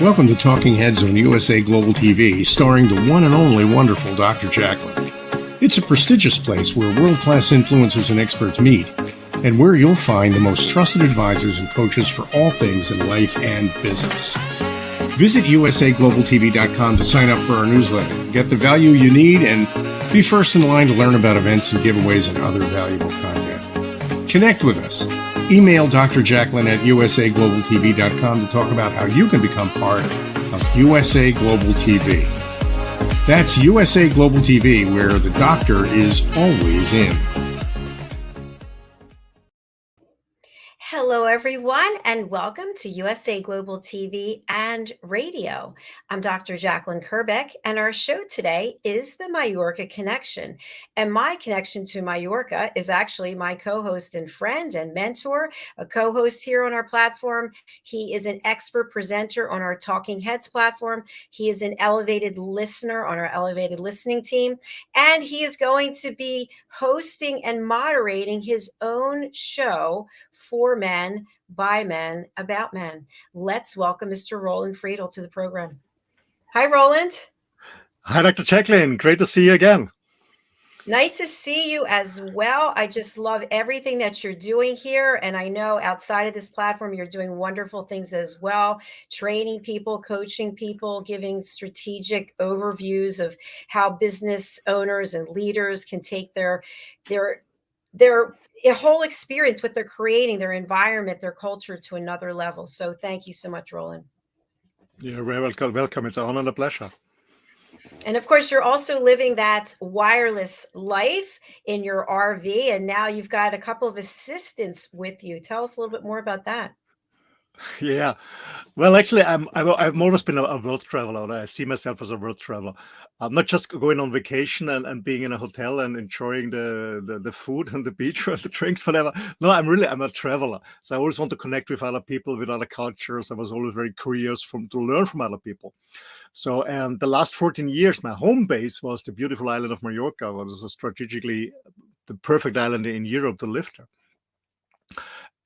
Welcome to Talking Heads on USA Global TV, starring the one and only wonderful Dr. JACALYN. It's a prestigious place where world-class influencers and experts meet, and where you'll find the most trusted advisors and coaches for all things in life and business. Visit usaglobaltv.com to sign up for our newsletter, get the value you need, and be first in line to learn about events and giveaways and other valuable content. Connect with us. Email Dr. JACALYN at usaglobaltv.com to talk about how you can become part of USA Global TV. That's USA Global TV, where the doctor is always in. Hello, everyone, and welcome to USA Global TV and Radio. I'm Dr. JACALYN KERBECK, and our show today is the Mallorca Connection. And my connection to Mallorca is actually my co-host and friend and mentor, a co-host here on our platform. He is an expert presenter on our Talking Heads platform. He is an elevated listener on our elevated listening team, and he is going to be hosting and moderating his own show for men, by men, about men. Let's welcome Mr. Roland FRIEDL to the program. Hi, Roland. Hi, Dr. JACALYN. Great to see you again. Nice to see you as well. I just love everything that you're doing here. And I know outside of this platform, you're doing wonderful things as well, training people, coaching people, giving strategic overviews of how business owners and leaders can take their whole experience, what they're creating, their environment, their culture to another level. So thank you so much, Roland. You're very welcome. It's an honor and a pleasure. And of course, you're also living that wireless life in your RV. And now you've got a couple of assistants with you. Tell us a little bit more about that. Yeah. Well, actually, I've always been a world traveler. I see myself as a world traveler. I'm not just going on vacation and being in a hotel and enjoying the food and the beach or the drinks, whatever. No, I'm a traveler. So I always want to connect with other people, with other cultures. I was always very curious to learn from other people. So, and the last 14 years, my home base was the beautiful island of Mallorca, which was strategically the perfect island in Europe to live there.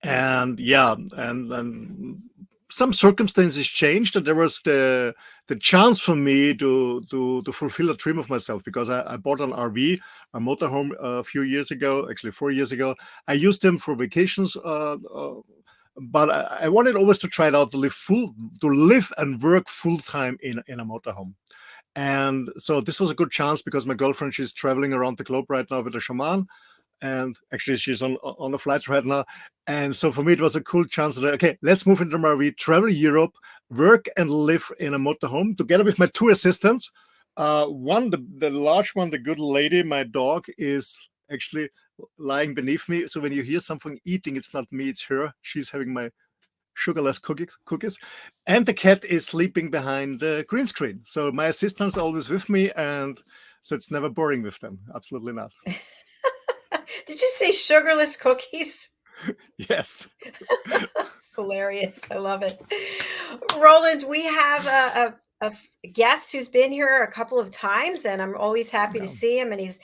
And yeah, and some circumstances changed, and there was the chance for me to fulfill a dream of myself, because I bought an RV, a motorhome, a few years ago, actually 4 years ago. I used them for vacations, but I wanted always to try it out, to live and work full time in a motorhome. And so this was a good chance, because my girlfriend, she's traveling around the globe right now with a shaman. And actually, she's on a flight right now. And so for me, it was a cool chance that, okay, let's move into my RV, travel Europe, work and live in a motorhome together with my two assistants. One, the large one, the good lady, my dog, is actually lying beneath me. So when you hear something eating, it's not me, it's her. She's having my sugarless cookies. And the cat is sleeping behind the green screen. So my assistants are always with me, and so it's never boring with them. Absolutely not. Did you say sugarless cookies? Yes. It's hilarious. I love it. Roland, we have a guest who's been here a couple of times, and I'm always happy to see him. And he's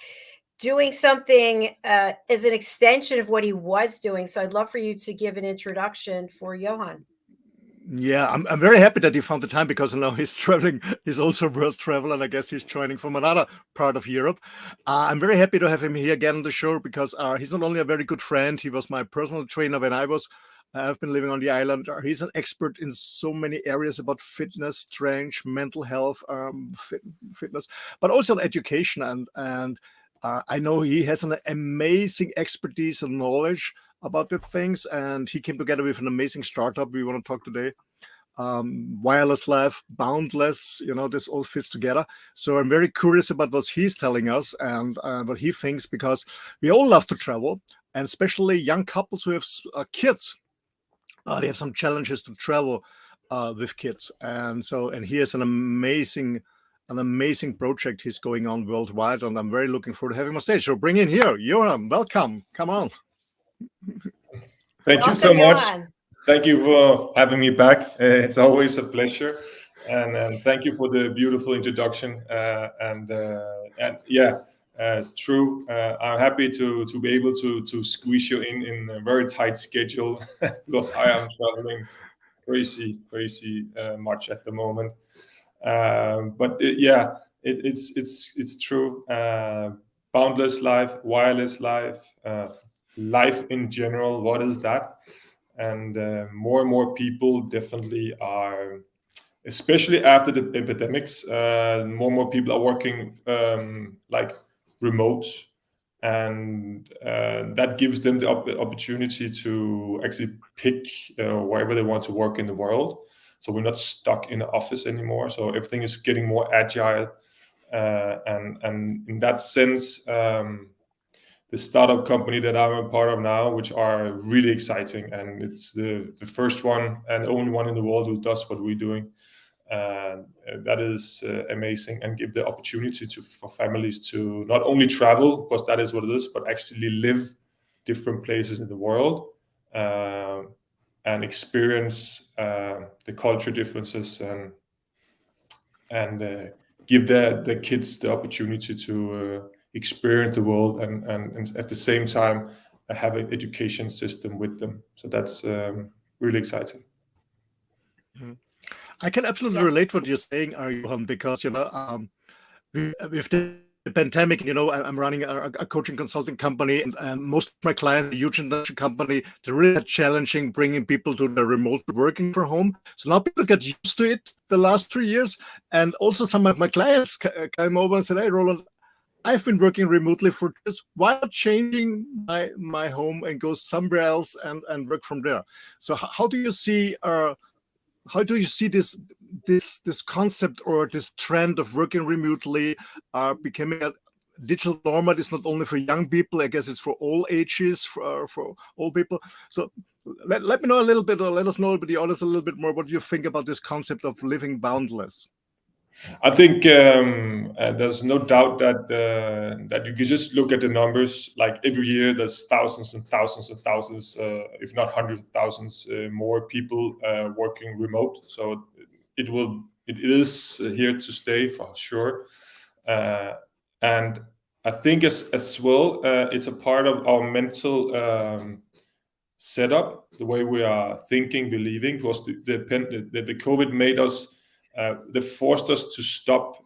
doing something as an extension of what he was doing. So I'd love for you to give an introduction for Johan. Yeah, I'm very happy that you found the time, because now he's traveling. He's also a world traveler, and I guess he's joining from another part of Europe. I'm very happy to have him here again on the show, because he's not only a very good friend, he was my personal trainer when I've been living on the island. He's an expert in so many areas about fitness, strength, mental health, fitness, but also education. And I know he has an amazing expertise and knowledge about the things, and he came together with an amazing startup we want to talk today. Boundless Life, Boundless, this all fits together. So I'm very curious about what he's telling us and what he thinks, because we all love to travel, and especially young couples who have kids. They have some challenges to travel with kids, and he has an amazing project he's going on worldwide, and I'm very looking forward to having him on stage. So bring in here, Johan. Welcome. Come on. Thank you so much. Thank you for having me back. It's always a pleasure, and thank you for the beautiful introduction. True. I'm happy to be able to squeeze you in a very tight schedule because I am traveling crazy much at the moment. But it's true. Boundless life, wireless life, life in general. What is that? And more and more people definitely are, especially after the epidemics, more and more people are working like remote, and that gives them the opportunity to actually pick wherever they want to work in the world. So we're not stuck in an office anymore. So everything is getting more agile, and in that sense, the startup company that I'm a part of now, which are really exciting, and it's the first one and only one in the world who does what we're doing. That is amazing, and give the opportunity for families to not only travel, because that is what it is, but actually live different places in the world, and experience the culture differences, and give the kids the opportunity to experience the world, and at the same time have an education system with them. So that's really exciting. I can absolutely relate what you're saying, Johan, because with the pandemic, I'm running a coaching consulting company, and most of my clients, a huge international company, they're really challenging bringing people to the remote working from home. So now people get used to it the last 3 years, and also some of my clients came over and said, "Hey, Roland, I've been working remotely for this. Why not changing my home and go somewhere else and work from there?" So how do you see this concept or this trend of working remotely becoming a digital normal? It's not only for young people, I guess it's for all ages, for all people. So let me know a little bit, or let us know, the audience, a little bit more what you think about this concept of living boundless. I think there's no doubt that you can just look at the numbers. Like every year, there's thousands and thousands and thousands, if not hundreds of thousands, more people working remote. So it is here to stay for sure. And I think as well, it's a part of our mental setup, the way we are thinking, believing, because the COVID made us. They forced us to stop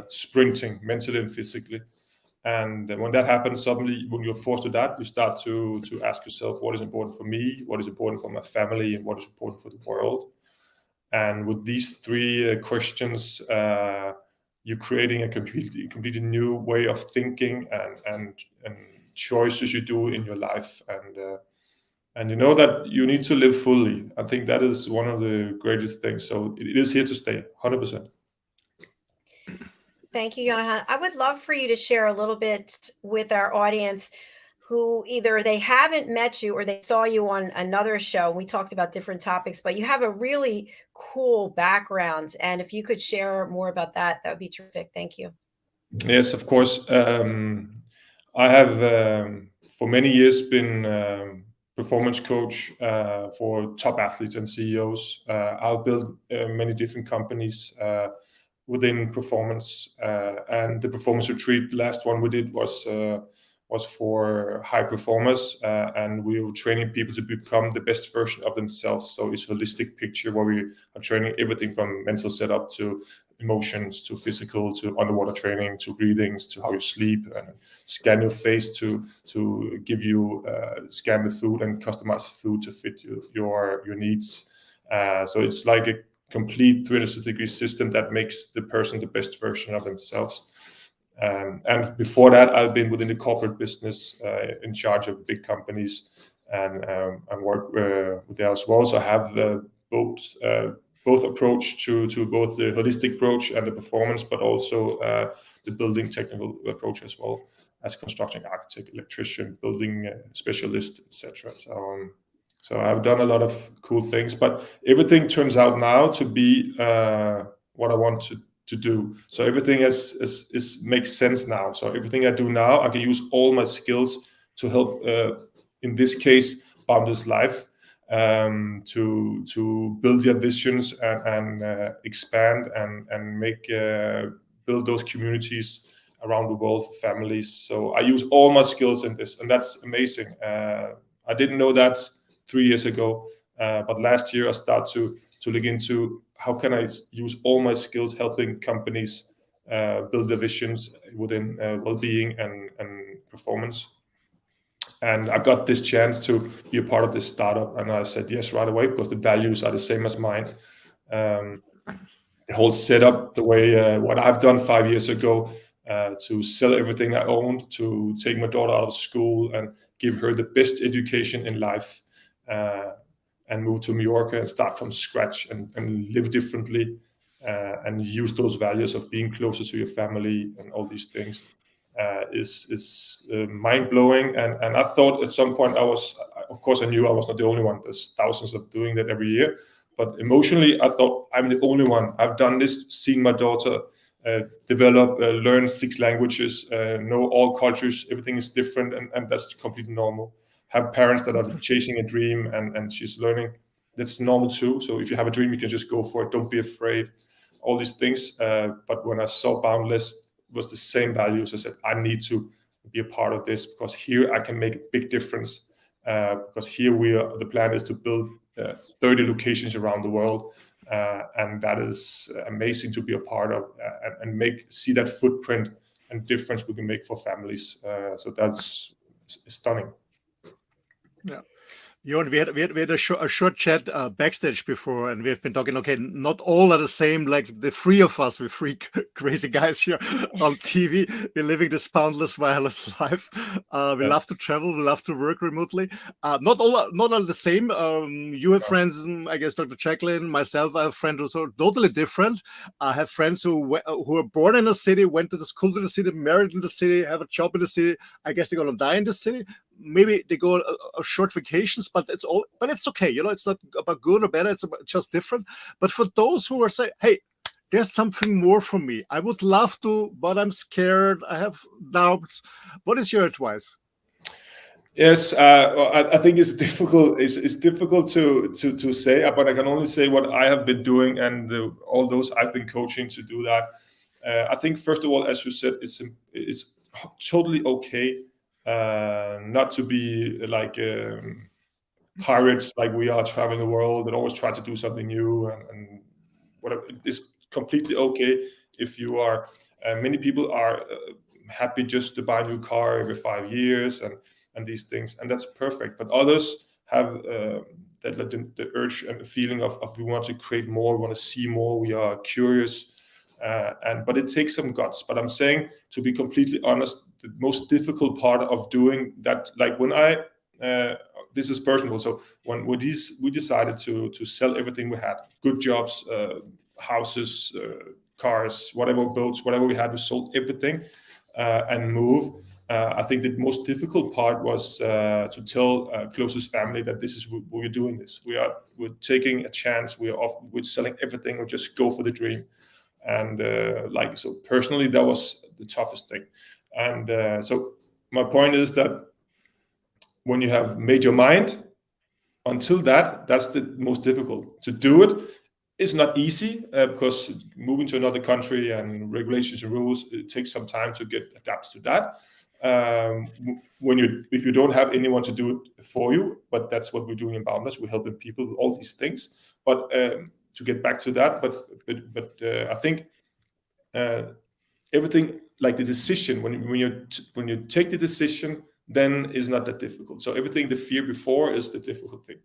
sprinting mentally and physically, and when that happens, suddenly when you're forced to that, you start to ask yourself, what is important for me, what is important for my family, and what is important for the world. And with these three questions, you're creating a completely new way of thinking and choices you do in your life, and you know that you need to live fully. I think that is one of the greatest things. So it is here to stay, 100%. Thank you, Johan. I would love for you to share a little bit with our audience who either they haven't met you or they saw you on another show. We talked about different topics, but you have a really cool background. And if you could share more about that, that would be terrific. Thank you. Yes, of course. I have for many years been performance coach for top athletes and CEOs. I've built many different companies within performance, and the performance retreat, the last one we did was for high performers, and we were training people to become the best version of themselves. So it's a holistic picture where we are training everything from mental setup to emotions to physical to underwater training to breathings to how you sleep, and scan your face to give you scan the food and customize food to fit your needs. So it's like a complete 360-degree system that makes the person the best version of themselves. And before that, I've been within the corporate business, in charge of big companies, and work with there as well. So I have both approach to both the holistic approach and the performance, but also the building technical approach as well, as construction architect, electrician, building specialist, etc. So I've done a lot of cool things, but everything turns out now to be what I want to do. So everything is makes sense now. So everything I do now, I can use all my skills to help, in this case, Boundless Life, to build their visions and expand and make build those communities around the world for families. So I use all my skills in this, and that's amazing. I didn't know that 3 years ago, But last year I started to look into how can I use all my skills helping companies build their visions within well-being and performance. And I got this chance to be a part of this startup, and I said yes right away because the values are the same as mine. The whole setup, the way what I've done 5 years ago, to sell everything I owned, to take my daughter out of school and give her the best education in life, and move to Mallorca and start from scratch and live differently, and use those values of being closer to your family and all these things, is mind-blowing. And I thought at some point of course I knew I was not the only one. There's thousands of doing that every year. But emotionally, I thought I'm the only one. I've done this, seeing my daughter develop, learn 6 languages, know all cultures, everything is different, and that's completely normal. Have parents that are chasing a dream, and she's learning. That's normal too. So if you have a dream, you can just go for it. Don't be afraid. All these things. But when I saw Boundless was the same values, I said, I need to be a part of this, because here I can make a big difference. Because here the plan is to build 30 locations around the world. And that is amazing to be a part of, and see that footprint and difference we can make for families. So that's stunning. Yeah. Johan, we had a short chat backstage before, and we've been talking, okay, not all are the same, like the 3 of us, we're 3 crazy guys here on TV. We're living this boundless wireless life. We love to travel, we love to work remotely. Not all the same. You have friends, I guess, Dr. JACALYN, myself, I have friends who are totally different. I have friends who are born in a city, went to the school to the city, married in the city, have a job in the city. I guess they're going to die in the city. Maybe they go on short vacations, but it's okay. It's not about good or bad. It's just different. But for those who are saying, hey, there's something more for me. I would love to, but I'm scared. I have doubts. What is your advice? Yes, I think it's difficult. It's difficult to say, but I can only say what I have been doing, and all those I've been coaching to do that. I think first of all, as you said, it's totally okay not to be like pirates, like we are traveling the world and always try to do something new and whatever. It's completely okay if you are. Many people are happy just to buy a new car every 5 years and these things, and that's perfect. But others have the urge and the feeling of we want to create more, we want to see more, we are curious. But it takes some guts. But I'm saying, to be completely honest, the most difficult part of doing that, like when this is personal. So when we decided to sell everything we had, good jobs, houses, cars, whatever, boats, whatever we had, we sold everything and move. I think the most difficult part was to tell closest family that this is we're doing this. We're taking a chance. We're selling everything. We just go for the dream. And so personally, that was the toughest thing. And so my point is that when you have made your mind, until that's the most difficult. To do it is not easy because moving to another country and regulations and rules, it takes some time to get adapted to that. If you don't have anyone to do it for you, but that's what we're doing in Boundless. We're helping people with all these things. But to get back to that, but I think everything, like the decision, when you take the decision, then is not that difficult. So everything, the fear before is the difficult thing.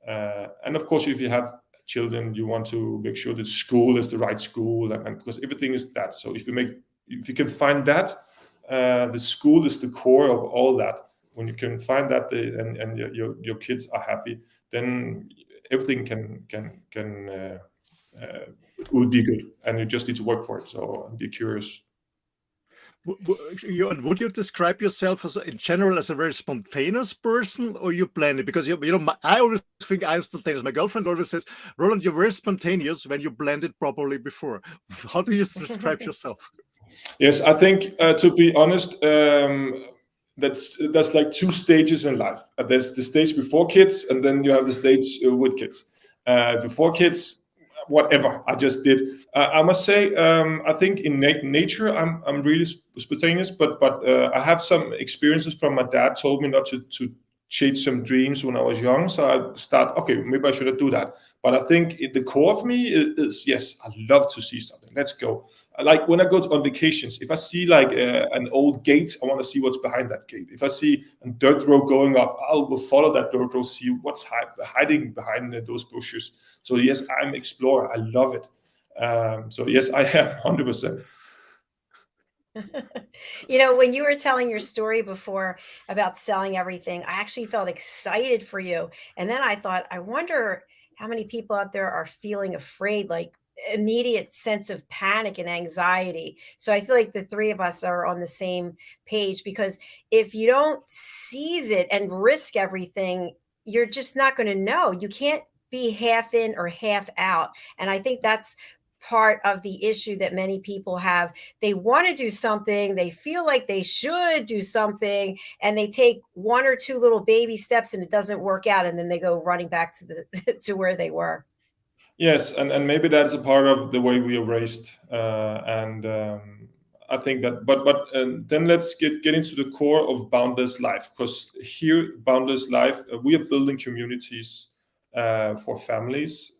And of course, if you have children, you want to make sure that school is the right school, and because everything is that. So if you can find that, the school is the core of all that. When you can find that, and your kids are happy, then everything will be good, and you just need to work for it. So be curious. Would you describe yourself in general as a very spontaneous person, or you plan it? Because I always think I'm spontaneous. My girlfriend always says, "Roland, you're very spontaneous when you blend it properly before." How do you describe yourself? Yes, I think to be honest, that's like 2 stages in life. There's the stage before kids, and then you have the stage with kids. Before kids, whatever I just did. I must say, I think in nature, I'm really spontaneous, but I have some experiences from my dad. Told me not to chased some dreams when I was young. So I start, okay, maybe I should do that. But I think the core of me is yes, I love to see something. Let's go. Like when I go on vacations, if I see like an old gate, I want to see what's behind that gate. If I see a dirt road going up, I'll go follow that dirt road, see what's hiding behind those bushes. So yes, I'm an explorer. I love it. So yes, I am 100%. You know, when you were telling your story before about selling everything, I actually felt excited for you. And then I thought, I wonder how many people out there are feeling afraid, like immediate sense of panic and anxiety. So I feel like the three of us are on the same page, because if you don't seize it and risk everything, you're just not going to know. You can't be half in or half out. And I think that's part of the issue that many people have. They want to do something, they feel like they should do something, and they take one or two little baby steps and it doesn't work out, and then they go running back to the to where they were. Yes, and maybe that's a part of the way we are raised, and I think that. But then let's get into the core of Boundless Life, because here, Boundless Life, we are building communities for families,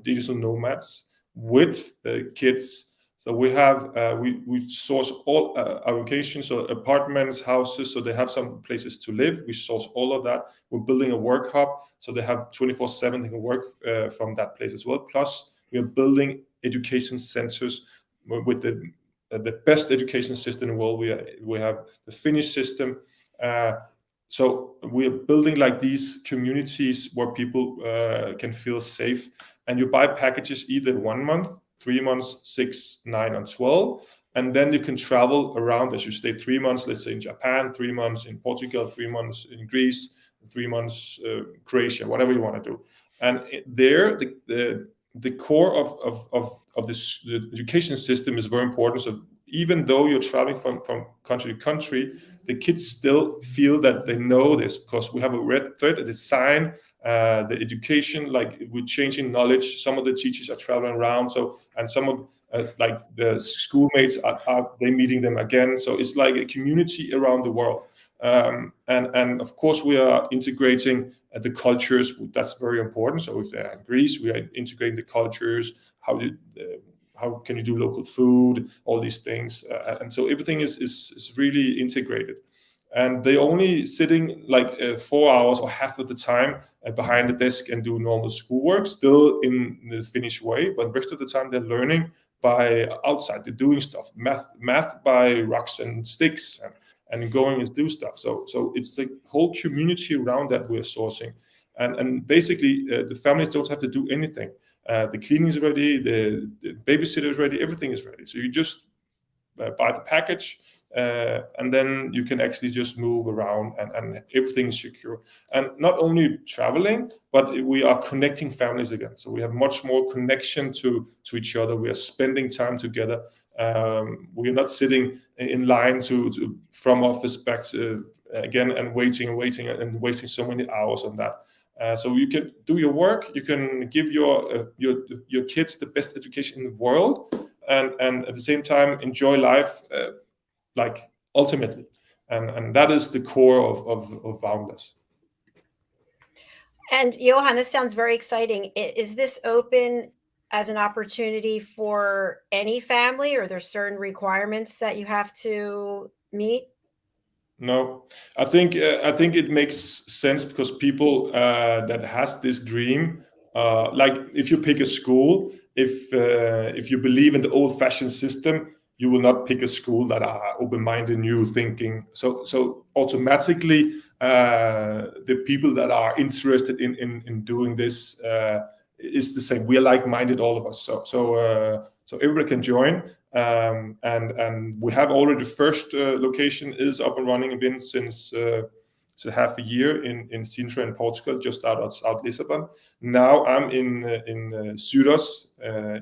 digital nomads with kids. So we have we source all our locations, so apartments, houses, so they have some places to live. We source all of that. We're building a work hub, so they have 24/7 they can work from that place as well. Plus, we are building education centers with the best education system in the world. We have the Finnish system. So we are building like these communities where people can feel safe. And you buy packages either 1 month, 3 months, 6, 9, and 12. And then you can travel around as you stay 3 months, let's say in Japan, 3 months in Portugal, 3 months in Greece, 3 months Croatia, whatever you want to do. And there, the core of this the education system is very important. So even though you're traveling from country to country, the kids still feel that they know this, because we have a red thread, a design, the education, like we're changing knowledge. Some of the teachers are traveling around, so and some of like the schoolmates are they meeting them again. So it's like a community around the world, and of course we are integrating the cultures. That's very important. So if they're in Greece, we are integrating the cultures. How can you do local food? All these things, and so everything is really integrated. And they only sitting like 4 hours or half of the time behind the desk and do normal schoolwork, still in the Finnish way. But the rest of the time they're learning by outside. They're doing stuff, math by rocks and sticks, and going and do stuff. So it's the whole community around that we're sourcing, and basically the families don't have to do anything. The cleaning is ready, the babysitter is ready, everything is ready. So you just buy the package. And then you can actually just move around, and everything is secure. And not only traveling, but we are connecting families again. So we have much more connection to each other. We are spending time together. We are not sitting in line from office back to, again, and wasting so many hours on that. So you can do your work. You can give your kids the best education in the world, and at the same time enjoy life. Like ultimately, and that is the core of Boundless. And Johan, this sounds very exciting. Is this open as an opportunity for any family, or are there certain requirements that you have to meet? No, I think it makes sense, because people that has this dream, like if you pick a school, if you believe in the old-fashioned system, you will not pick a school that are open-minded, new thinking. So automatically, the people that are interested in doing this is the same. We are like-minded, all of us. So everybody can join, and we have already the first location is up and running, been since half a year in Sintra in Portugal, just outside Lisbon. Now I'm in Soudos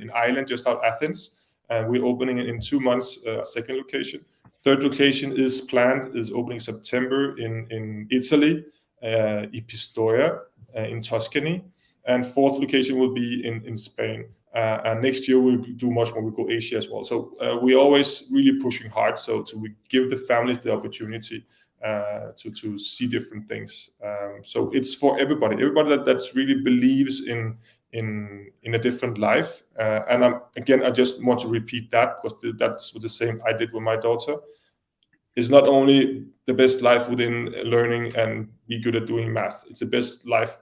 in Ireland, just out Athens. And we're opening in 2 months a second location. Third location is planned, is opening September in Italy, Pistoia in Tuscany. And fourth location will be in Spain. And next year we'll do much more. We'll go Asia as well. So we're always really pushing hard. So we give the families the opportunity. to see different things. So it's for everybody that's really believes in a different life. And I just want to repeat that, because that's the same I did with my daughter. It's not only the best life within learning and be good at doing math. It's the best life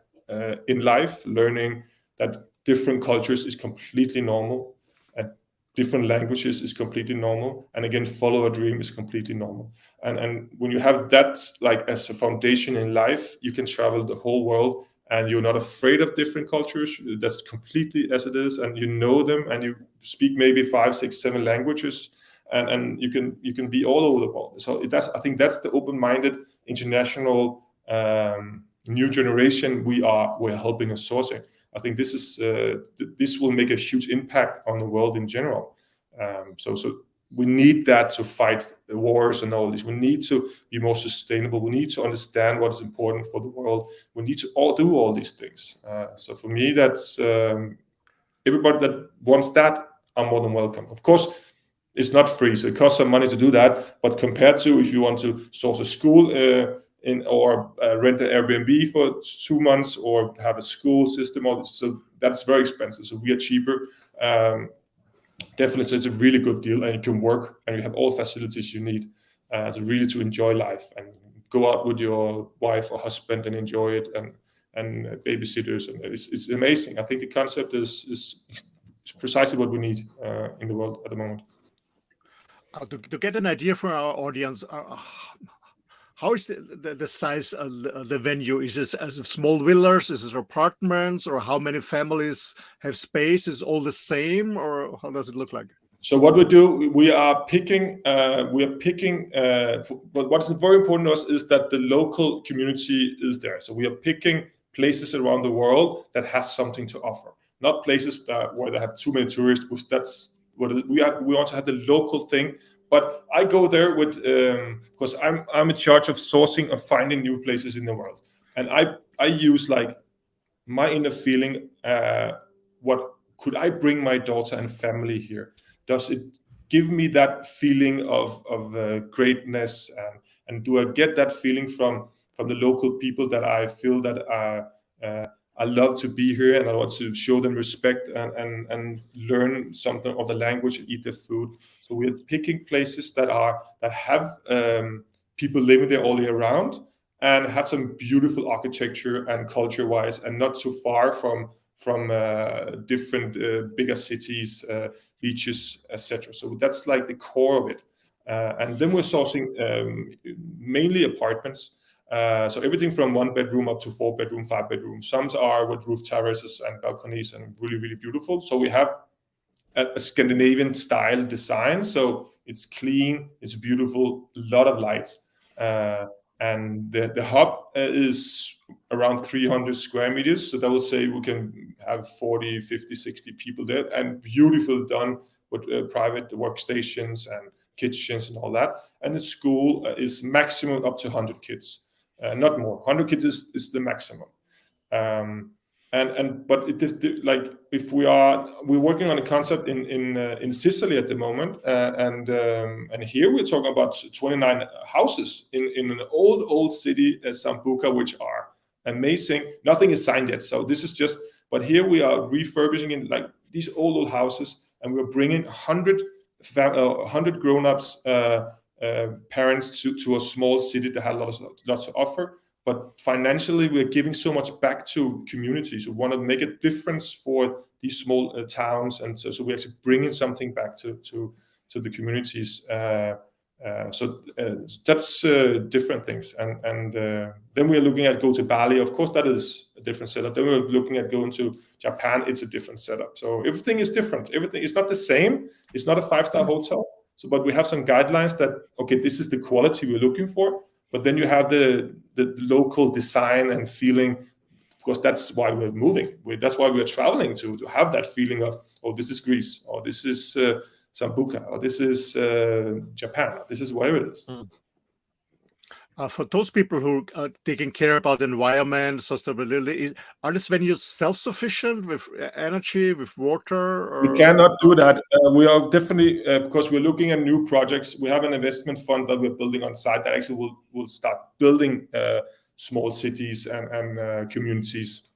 in life, learning that different cultures is completely normal, and different languages is completely normal, and again, follow a dream is completely normal. And when you have that like as a foundation in life, you can travel the whole world, and you're not afraid of different cultures. That's completely as it is, and you know them, and you speak maybe 5, 6, 7 languages. And you can be all over the world. So I think that's the open-minded international new generation we're helping and sourcing. I think this will make a huge impact on the world in general. So we need that to fight the wars and all this. We need to be more sustainable. We need to understand what is important for the world. We need to all do all these things. So for me, that's everybody that wants that, I'm more than welcome. Of course, it's not free, so it costs some money to do that. But compared to if you want to source a school or rent an Airbnb for 2 months or have a school system, so that's very expensive. So we are cheaper. Definitely, it's a really good deal, and it can work, and you have all facilities you need to enjoy life and go out with your wife or husband and enjoy it, and babysitters, and it's amazing. I think the concept is precisely what we need in the world at the moment. To get an idea for our audience, how is the size of the venue? Is this as small villas? Is it apartments? Or how many families have space? Is it all the same, or how does it look like? So what we do, we are picking. But what is very important to us is that the local community is there. So we are picking places around the world that has something to offer, not places where they have too many tourists. Because that's what we want to have the local thing. But I go there with because I'm in charge of sourcing, of finding new places in the world, and I use like my inner feeling. What could I bring my daughter and family here? Does it give me that feeling of greatness, and do I get that feeling from the local people that I feel that I love to be here, and I want to show them respect and learn something of the language and eat their food. So we're picking places that have people living there all year round, and have some beautiful architecture and culture-wise, and not too far from different bigger cities, beaches, etc. So that's like the core of it. And then we're sourcing mainly apartments. So everything from 1 bedroom up to 4 bedroom, 5 bedroom. Some are with roof terraces and balconies and really, really beautiful. So we have a Scandinavian style design. So it's clean, it's beautiful, a lot of lights. And the hub is around 300 square meters. So that will say we can have 40, 50, 60 people there, and beautiful done with private workstations and kitchens and all that. And the school is maximum up to 100 kids. Not more. 100 kids is the maximum. But like if we're working on a concept in Sicily at the moment, and here we're talking about 29 houses in an old city, Sambuca, which are amazing. Nothing is signed yet, so this is just. But here we are refurbishing in like these old houses, and we're bringing 100 grown-ups. Parents to a small city that had lots to offer, but financially we're giving so much back to communities. We want to make a difference for these small towns, and so we're actually bringing something back to the communities. So that's different things, and then we're looking at go to Bali. Of course, that is a different setup. Then we're looking at going to Japan. It's a different setup. So everything is different. Everything is not the same. It's not a 5-star hotel. So, but we have some guidelines that, okay, this is the quality we're looking for. But then you have the local design and feeling, because that's why we're moving. That's why we're traveling to have that feeling of, oh, this is Greece, or this is Sambuca, or this is Japan, or this is wherever it is. For those people who are taking care about environment, sustainability, are these venues self-sufficient with energy, with water? We cannot do that. We are definitely, because we're looking at new projects. We have an investment fund that we're building on site that actually will start building small cities and communities.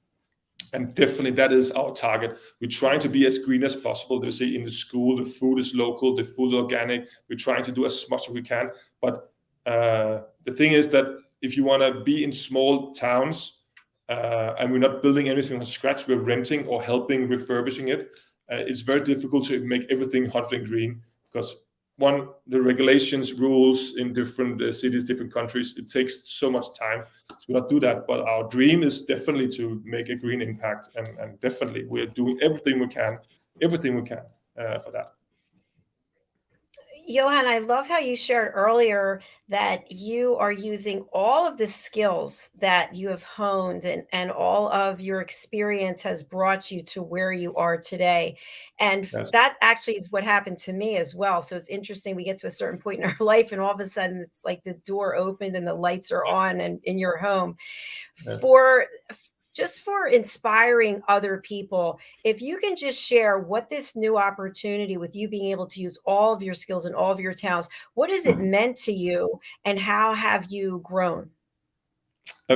And definitely that is our target. We're trying to be as green as possible. They say in the school, the food is local, the food is organic. We're trying to do as much as we can. But the thing is that if you want to be in small towns and we're not building anything from scratch, we're renting or helping refurbishing it, it's very difficult to make everything 100% green because one, the regulations, rules in different cities, different countries, it takes so much time to not do that. But our dream is definitely to make a green impact, and definitely we're doing everything we can for that. Johan, I love how you shared earlier that you are using all of the skills that you have honed and all of your experience has brought you to where you are today. And Yes. that actually is what happened to me as well. So it's interesting. We get to a certain point in our life and all of a sudden it's like the door opened and the lights are on and in your home. Yeah. Just for inspiring other people, if you can just share what this new opportunity with you being able to use all of your skills and all of your talents, what has it meant to you and how have you grown?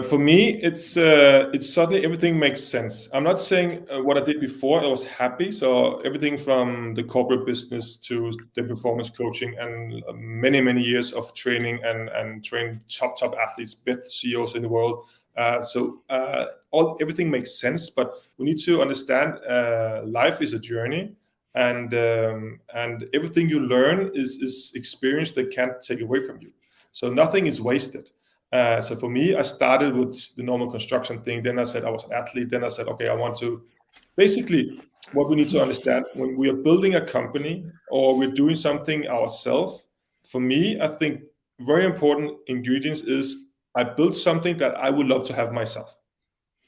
For me, it's suddenly everything makes sense. I'm not saying what I did before, I was happy. So everything from the corporate business to the performance coaching and many, many years of training and train top athletes, best CEOs in the world. Everything makes sense, but we need to understand life is a journey, and everything you learn is experience that can't take away from you. So nothing is wasted. So for me, I started with the normal construction thing. Then I said I was an athlete. Then I said, okay, I want to. Basically, what we need to understand when we are building a company or we're doing something ourselves, for me, I think very important ingredients is I built something that I would love to have myself.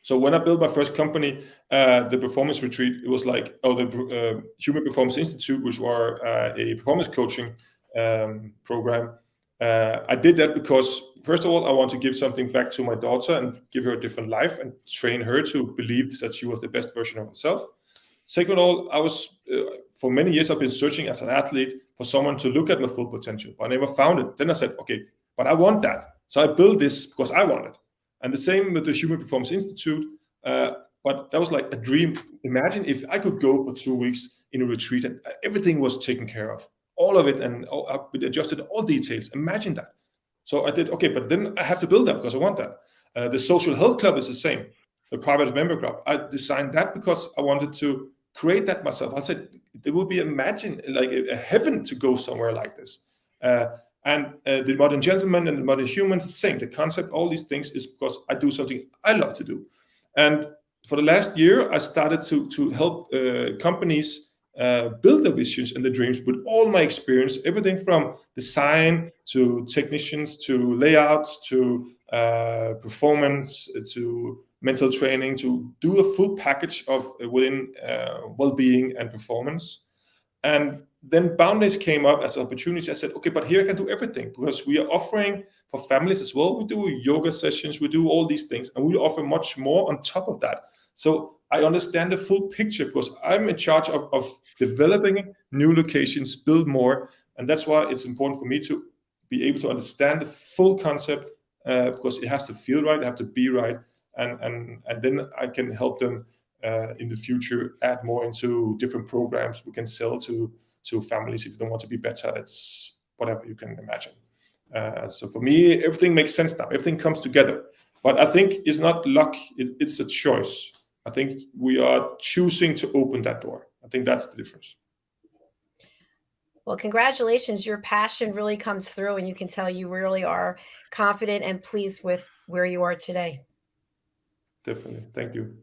So when I built my first company, the performance retreat, it was like, the Human Performance Institute, which were a performance coaching program. I did that because, first of all, I want to give something back to my daughter and give her a different life and train her to believe that she was the best version of herself. Second of all, I was, for many years, I've been searching as an athlete for someone to look at my full potential. But I never found it. Then I said, okay, but I want that. So I built this because I want it. And the same with the Human Performance Institute. But that was like a dream. Imagine if I could go for 2 weeks in a retreat and everything was taken care of. All of it, and I adjusted all details. Imagine that. So I did, okay, but then I have to build that because I want that. The social health club is the same. The private member club. I designed that because I wanted to create that myself. I said, there would be, imagine, like a heaven to go somewhere like this. The modern gentleman and the modern human is the same. The concept, all these things is because I do something I love to do. And for the last year, I started to help companies build their visions and their dreams with all my experience, everything from design to technicians to layouts to performance to mental training, to do a full package of within well-being and performance. And then Boundless came up as an opportunity. I said, okay, but here I can do everything because we are offering for families as well. We do yoga sessions, we do all these things, and we offer much more on top of that. So I understand the full picture because I'm in charge of developing new locations, build more. And that's why it's important for me to be able to understand the full concept because it has to feel right, it has to be right. And then I can help them in the future add more into different programs we can sell to families if they want to be better. It's whatever you can imagine. So for me, everything makes sense now. Everything comes together. But I think it's not luck. It's a choice. I think we are choosing to open that door. I think that's the difference. Well, congratulations. Your passion really comes through, and you can tell you really are confident and pleased with where you are today. Definitely. Thank you.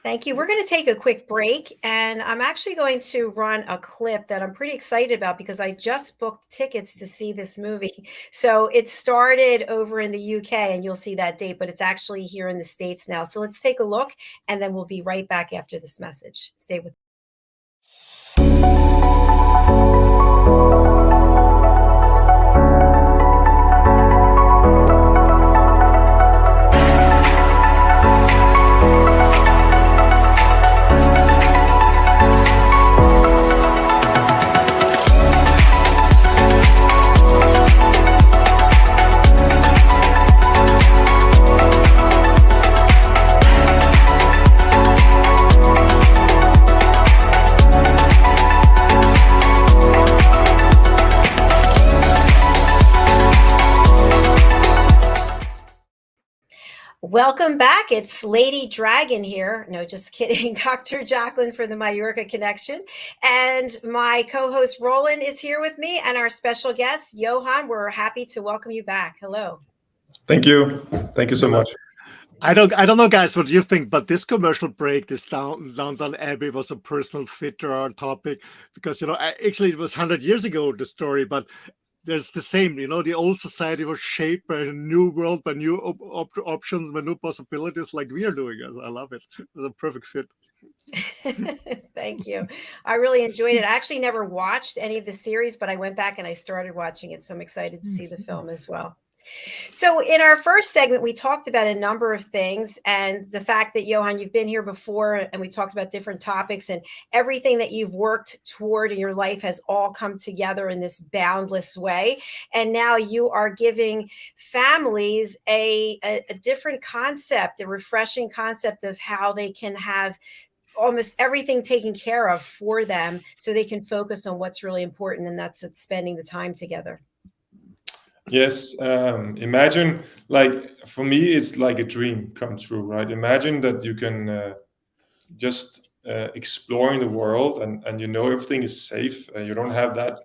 Thank you. We're going to take a quick break, and I'm actually going to run a clip that I'm pretty excited about because I just booked tickets to see this movie. So it started over in the UK, and you'll see that date, but it's actually here in the States now. So let's take a look, and then we'll be right back after this message. Stay with me. Welcome back. It's Lady Dragon here. No, just kidding. Dr. Jacalyn for the Mallorca Connection. And my co-host Roland is here with me, and our special guest, Johan. We're happy to welcome you back. Hello. Thank you. Thank you so much. I don't know, guys, what you think, but this commercial break, this Downton Abbey was a personal fit to our topic because, actually it was 100 years ago, the story, but there's the same, the old society was shaped by a new world, by new options, by new possibilities like we are doing. I love it. It's a perfect fit. Thank you. I really enjoyed it. I actually never watched any of the series, but I went back and I started watching it. So I'm excited to see the film as well. So in our first segment, we talked about a number of things, and the fact that, Johan, you've been here before, and we talked about different topics, and everything that you've worked toward in your life has all come together in this boundless way. And now you are giving families a different concept, a refreshing concept of how they can have almost everything taken care of for them so they can focus on what's really important, and that's spending the time together. Yes, imagine, like, for me, it's like a dream come true, right? Imagine that you can just exploring the world and everything is safe. You don't have that.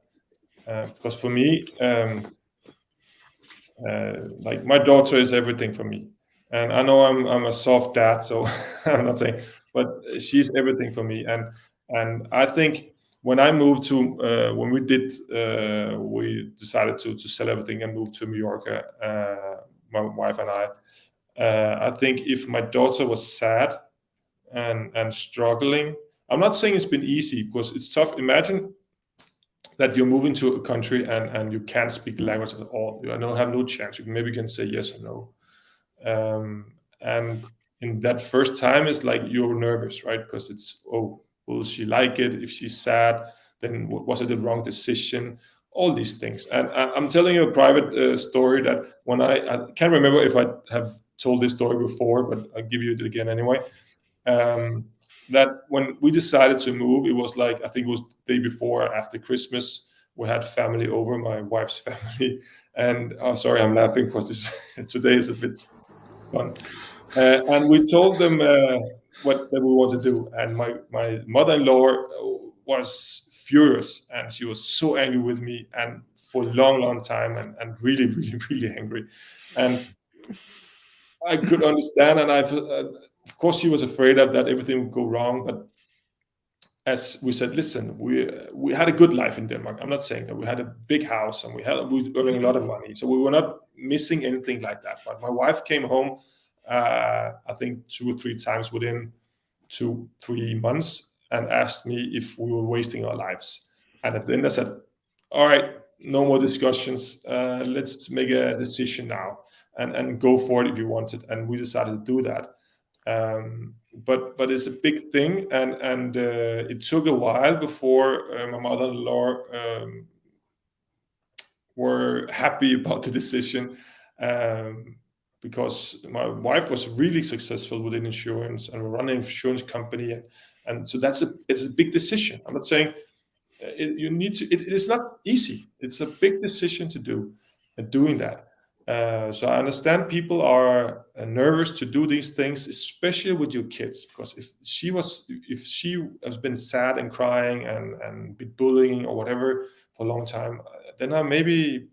Because for me, like, my daughter is everything for me. And I know I'm a soft dad, so I'm not saying, but she's everything for me. And I think when I moved to, when we decided to sell everything and move to Mallorca, my wife and I think if my daughter was sad and struggling, I'm not saying it's been easy because it's tough. Imagine that you're moving to a country and you can't speak the language at all. You have no chance. You maybe can say yes or no. And in that first time, it's like you're nervous, right? Because it's, will she like it? If she's sad, then was it the wrong decision? All these things. And I'm telling you a private story that when I can't remember if I have told this story before, but I'll give you it again anyway. That when we decided to move, it was like, I think it was the day before, after Christmas, we had family over, my wife's family. And sorry, I'm laughing because today is a bit fun. And we told them what we want to do. And my mother-in-law was furious, and she was so angry with me, and for a long time, and really, really, really angry. And I could understand, and of course she was afraid that everything would go wrong. But as we said, listen, we had a good life in Denmark. I'm not saying that we had a big house and we were earning a lot of money, so we were not missing anything like that. But my wife came home, I think 2 or 3 times within 2-3 months, and asked me if we were wasting our lives. And at the end I said, all right, no more discussions. Let's make a decision now and go for it if you want it. And we decided to do that. But it's a big thing, and it took a while before my mother-in-law were happy about the decision, because my wife was really successful within insurance and running an insurance company, and so it's a big decision. I'm not saying it is not easy. It's a big decision to do, and doing that. So I understand people are nervous to do these things, especially with your kids, because if she has been sad and crying and been bullying or whatever for a long time, then maybe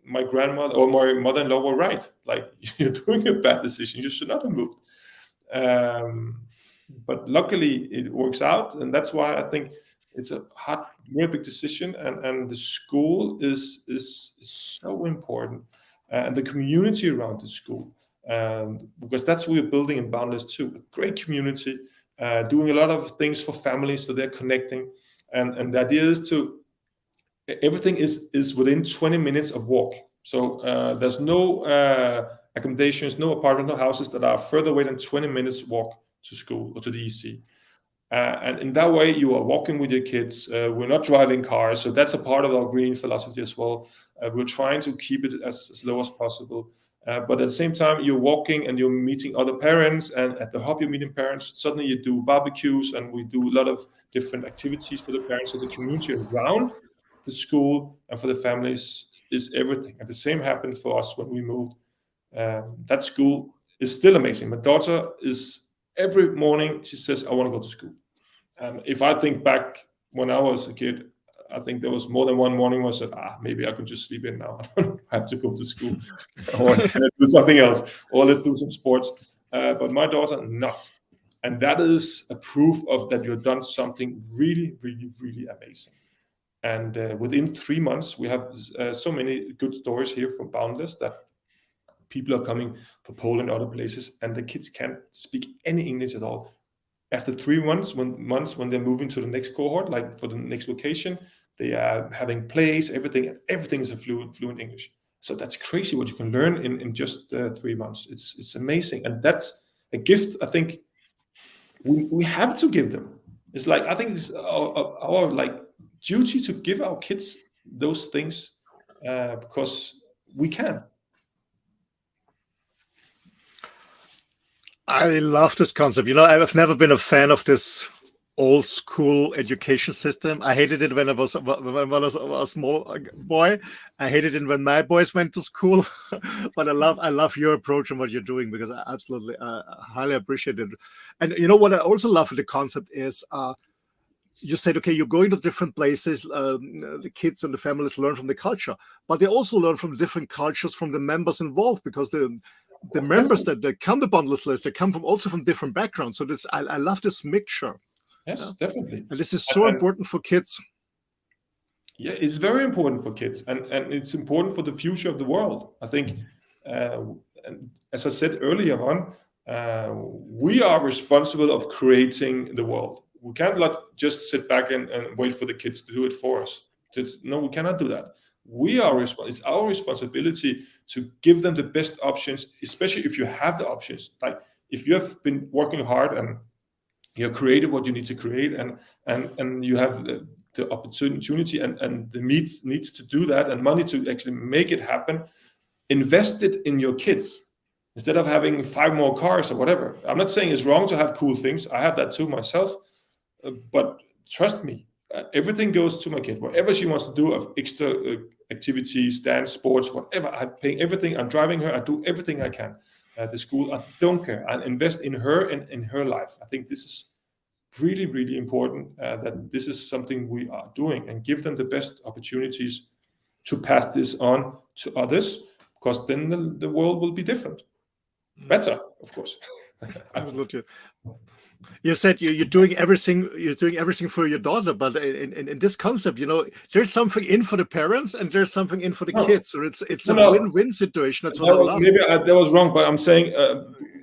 my grandmother or my mother-in-law were right. Like, you're doing a bad decision. You should not have moved. But luckily it works out, and that's why I think it's a hard, real big decision. And the school is so important. And the community around the school, because that's what we're building in Boundless too. A great community, doing a lot of things for families so they're connecting. And the idea is everything is within 20 minutes of walk. So there's no accommodations, no apartment, no houses that are further away than 20 minutes walk to school or to the EC. And in that way, you are walking with your kids. We're not driving cars, so that's a part of our green philosophy as well. We're trying to keep it as low as possible. But at the same time, you're walking and you're meeting other parents, and at the hub you're meeting parents. Suddenly you do barbecues, and we do a lot of different activities for the parents. So the community around the school and for the families is everything. And the same happened for us when we moved. That school is still amazing. My daughter is, every morning she says, I want to go to school. And if I think back when I was a kid, I think there was more than one morning where I said, maybe I could just sleep in now. I don't have to go to school, or do something else, or let's do some sports. But my daughter, not. And that is a proof of that you've done something really, really, really amazing. And within 3 months, we have so many good stories here from Boundless that people are coming from Poland and other places, and the kids can't speak any English at all. After 3 months, when they're moving to the next cohort, like for the next location, they are having plays, everything is a fluent English. So that's crazy what you can learn in just 3 months. It's amazing, and that's a gift. I think we have to give them. It's like, I think it's our like duty to give our kids those things because we can. I love this concept. I've never been a fan of this old school education system. I hated it when I was a small boy. I hated it when my boys went to school. But I love your approach and what you're doing, because I absolutely highly appreciate it. And what I also love with the concept is you said, okay, you're going to different places. The kids and the families learn from the culture, but they also learn from different cultures from the members involved, because the members that come to Boundless Life, they come also from different backgrounds. So I love this mixture. Yes, definitely. And this is so important for kids. Yeah, it's very important for kids, and it's important for the future of the world. I think, as I said earlier on, we are responsible of creating the world. We can't just sit back and wait for the kids to do it for us. No, we cannot do that. It's our responsibility to give them the best options, especially if you have the options. Like if you have been working hard and you have created what you need to create, and you have the opportunity and the needs to do that, and money to actually make it happen, invest it in your kids instead of having 5 more cars or whatever. I'm not saying it's wrong to have cool things. I have that too myself, but trust me, everything goes to my kid. Whatever she wants to do of extra activities, dance, sports, whatever, I pay everything. I'm driving her. I do everything I can. The school, I don't care. I invest in her and in her life. I think this is really, really important, that this is something we are doing, and give them the best opportunities to pass this on to others, because then the world will be different. Better, of course. Absolutely. You said you're doing everything. You're doing everything for your daughter, but in this concept, there's something in for the parents and there's something in for the kids. So it's a win-win situation. That's what I love. Maybe that was wrong, but I'm saying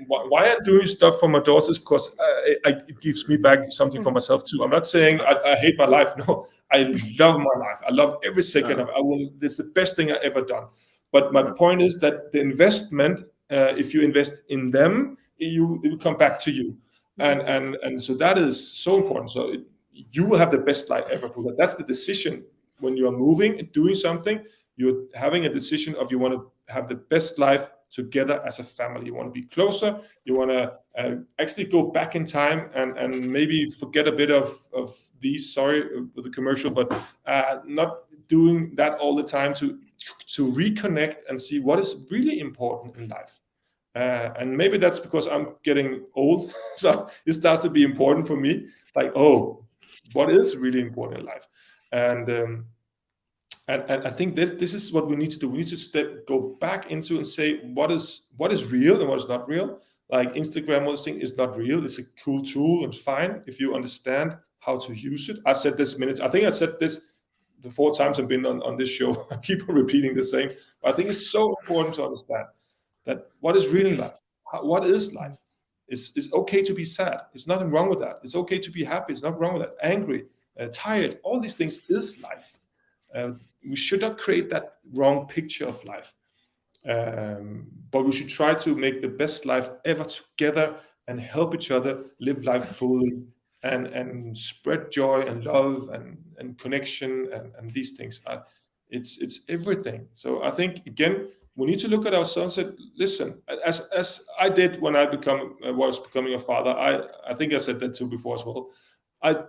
why I'm doing stuff for my daughters, because it gives me back something for myself too. I'm not saying I hate my life. No, I love my life. I love every second of it. It's the best thing I've ever done. But my point is that the investment, if you invest in them, it will come back to you. And so that is so important. So you will have the best life ever. That's the decision when you are moving and doing something. You're having a decision of you want to have the best life together as a family. You want to be closer. You want to actually go back in time and maybe forget a bit of these. Sorry for the commercial, but not doing that all the time, to reconnect and see what is really important in life. And maybe that's because I'm getting old, so it starts to be important for me. Like, what is really important in life? And I think that this is what we need to do. We need to go back into and say what is real and what is not real. Like Instagram, all this thing is not real. It's a cool tool and it's fine if you understand how to use it. I said this minutes. I think I said this the 4 times I've been on this show. I keep repeating the same. But I think it's so important to understand that what is really life? What is life? It's okay to be sad. It's nothing wrong with that. It's okay to be happy. It's not wrong with that. Angry, tired, all these things is life. We should not create that wrong picture of life. But we should try to make the best life ever together and help each other live life fully and spread joy and love and connection and these things. It's everything. So I think, again, we need to look at ourselves and listen, as I did when I was becoming a father. I think I said that too before as well. I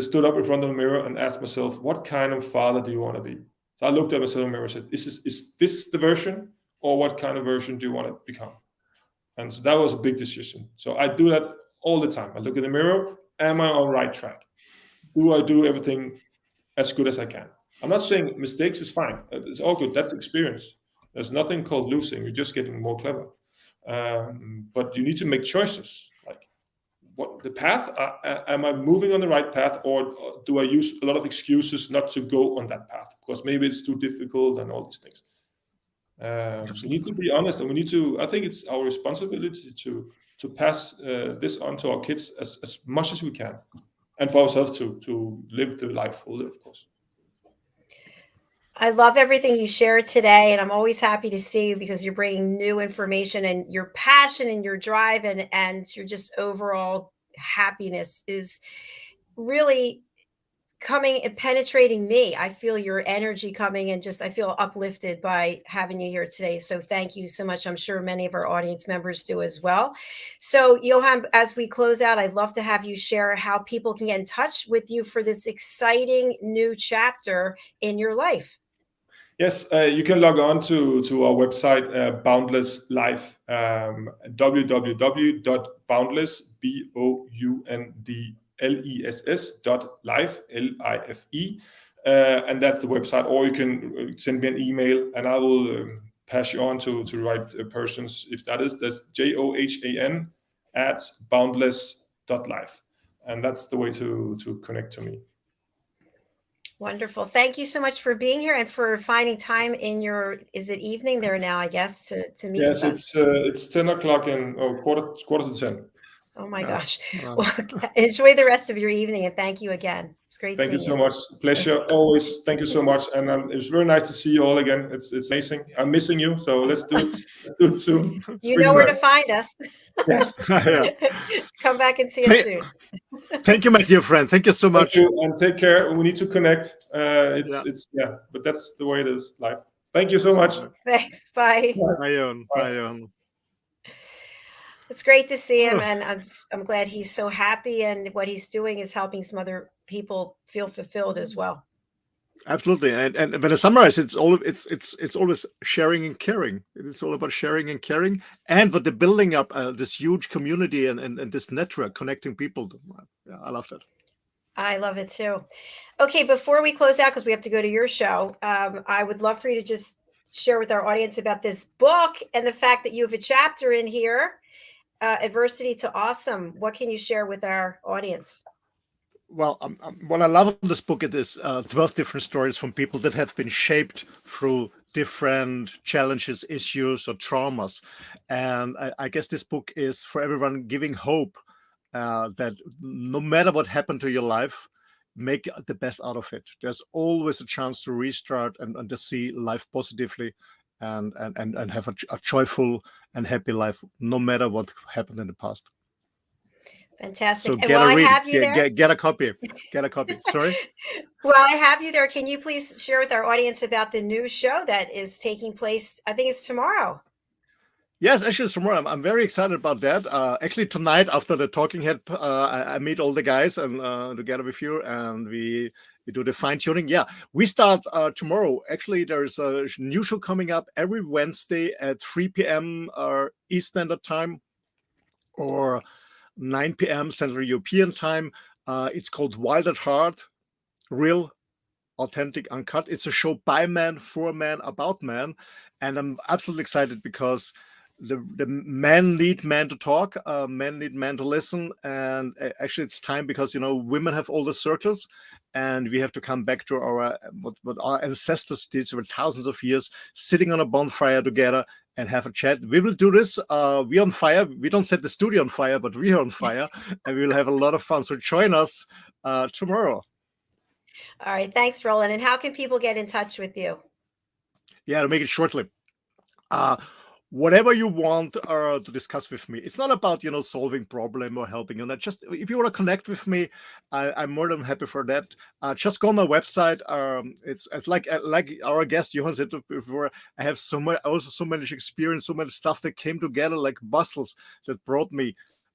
stood up in front of the mirror and asked myself, what kind of father do you want to be? So I looked at myself in the mirror and said, is this the version, or what kind of version do you want to become? And so that was a big decision. So I do that all the time. I look in the mirror. Am I on the right track? Do I do everything as good as I can? I'm not saying mistakes is fine. It's all good. That's experience. There's nothing called losing. You're just getting more clever. But you need to make choices. Like, what the path? Am I moving on the right path, or do I use a lot of excuses not to go on that path because maybe it's too difficult and all these things? We need to be honest, and we need to. I think it's our responsibility to pass this on to our kids as much as we can, and for ourselves to live the life fully, of course. I love everything you shared today, and I'm always happy to see you because you're bringing new information, and your passion and your drive and your just overall happiness is really coming and penetrating me. I feel your energy coming, and just I feel uplifted by having you here today. So thank you so much. I'm sure many of our audience members do as well. So Johan, as we close out, I'd love to have you share how people can get in touch with you for this exciting new chapter in your life. Yes, you can log on to our website, Boundless Life, www.boundless, BOUNDLESS.life, LIFE. And that's the website. Or you can send me an email, and I will pass you on to the right persons. If that's JOHAN @boundless.life. And that's the way to connect to me. Wonderful. Thank you so much for being here and for finding time in your, is it evening there now, I guess, to meet yes, with us. It's 10 o'clock and quarter to 10. Oh my gosh. Well, enjoy the rest of your evening, and thank you again. It's great Thank you seeing so much. Pleasure always. Thank you so much. And it was very nice to see you all again. It's amazing. I'm missing you. So let's do it. Let's do it soon. You know where to find us. Yes. Come back and see us soon. Thank you, my dear friend. Thank you so much. Thank you, and take care. We need to connect. It's but that's the way it is. Life. Thank you so much. Thanks. Bye. Bye. It's great to see him, and I'm glad he's so happy, and what he's doing is helping some other people feel fulfilled as well. Absolutely, and when I summarize, it's always sharing and caring. It's all about sharing and caring, and what they're building up this huge community and this network connecting people. Yeah, I love that. I love it too. Okay, before we close out, because we have to go to your show, I would love for you to just share with our audience about this book and the fact that you have a chapter in here, Adversity to Awesome. What can you share with our audience? Well, what I love of this book, it is 12 different stories from people that have been shaped through different challenges, issues, or traumas. And I guess this book is for everyone giving hope that no matter what happened to your life, make the best out of it. There's always a chance to restart and to see life positively and have a joyful and happy life, no matter what happened in the past. Fantastic. So and while I have you there, get a copy. Get a copy. Sorry. Well, I have you there. Can you please share with our audience about the new show that is taking place? I think it's tomorrow. Yes, actually tomorrow. I'm very excited about that. Actually tonight after the talking head, I meet all the guys and together with you, and we do the fine tuning. Yeah, we start tomorrow. Actually, there's a new show coming up every Wednesday at 3 p.m. East Standard Time or 9 p.m. Central European Time. It's called Wild at Heart, Real, Authentic, Uncut. It's a show by man, for man, about man. And I'm absolutely excited because the men need men to talk, men need men to listen. And actually it's time because, women have all the circles, and we have to come back to our what our ancestors did for thousands of years, sitting on a bonfire together and have a chat. We will do this. We're on fire. We don't set the studio on fire, but we are on fire, and we will have a lot of fun. So join us tomorrow. All right. Thanks, Roland. And how can people get in touch with you? Yeah, to make it shortly. Whatever you want to discuss with me. It's not about, solving problem or helping you. Just if you want to connect with me, I'm more than happy for that. Just go on my website. It's like our guest Johan said before. I have so much experience, so much stuff that came together like puzzles that brought me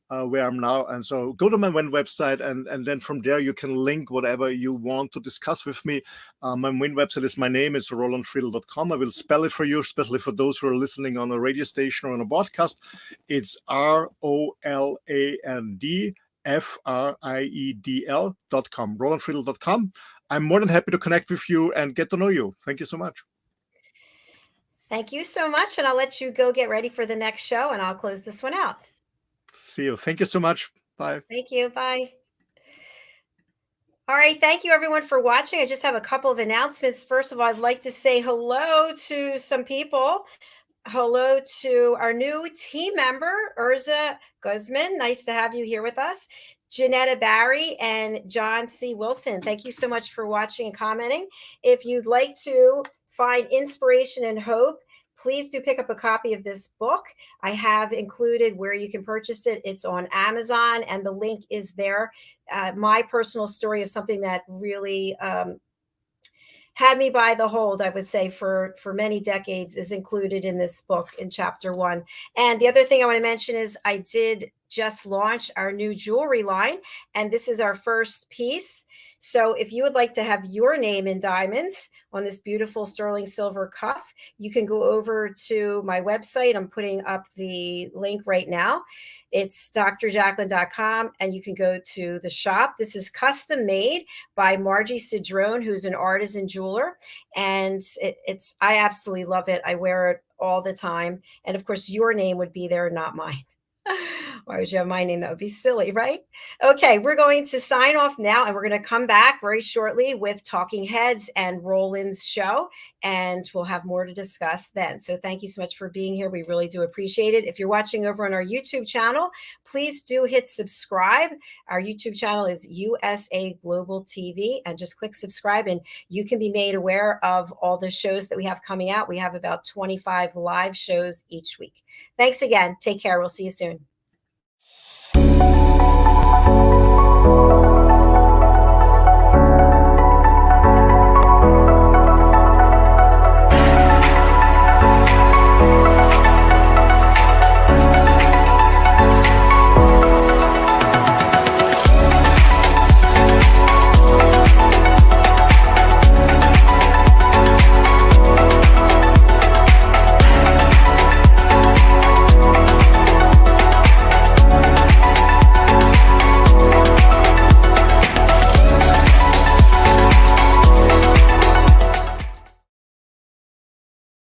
where I'm now. And so go to my website, and then from there you can link whatever you want to discuss with me. My main website is my name. It's rolandfriedl.com. I will spell it for you, especially for those who are listening on a radio station or on a podcast. It's ROLANDFRIEDL.com, rolandfriedl.com. I'm more than happy to connect with you and get to know you. Thank you so much. Thank you so much. And I'll let you go get ready for the next show, and I'll close this one out. See you. Thank you so much. Bye. Thank you. Bye. All right. Thank you, everyone, for watching. I just have a couple of announcements. First of all, I'd like to say hello to some people. Hello to our new team member, Urza Guzman. Nice to have you here with us. Janetta Barry and John C. Wilson. Thank you so much for watching and commenting. If you'd like to find inspiration and hope, please do pick up a copy of this book. I have included where you can purchase it. It's on Amazon, and the link is there. My personal story of something that really had me by the hold, I would say, for many decades is included in this book in chapter 1. And the other thing I want to mention is I did just launch our new jewelry line, and this is our first piece. So if you would like to have your name in diamonds on this beautiful sterling silver cuff, you can go over to my website. I'm putting up the link right now. It's drjacalyn.com, and you can go to the shop. This is custom made by Margie Cedrone, who's an artisan jeweler, and I absolutely love it. I wear it all the time, and of course your name would be there, not mine. Why would you have my name? That would be silly, right? Okay, we're going to sign off now, and we're going to come back very shortly with Talking Heads and Roland's show, and we'll have more to discuss then. So thank you so much for being here. We really do appreciate it. If you're watching over on our YouTube channel, please do hit subscribe. Our YouTube channel is USA Global TV, and just click subscribe, and you can be made aware of all the shows that we have coming out. We have about 25 live shows each week. Thanks again. Take care. We'll see you soon.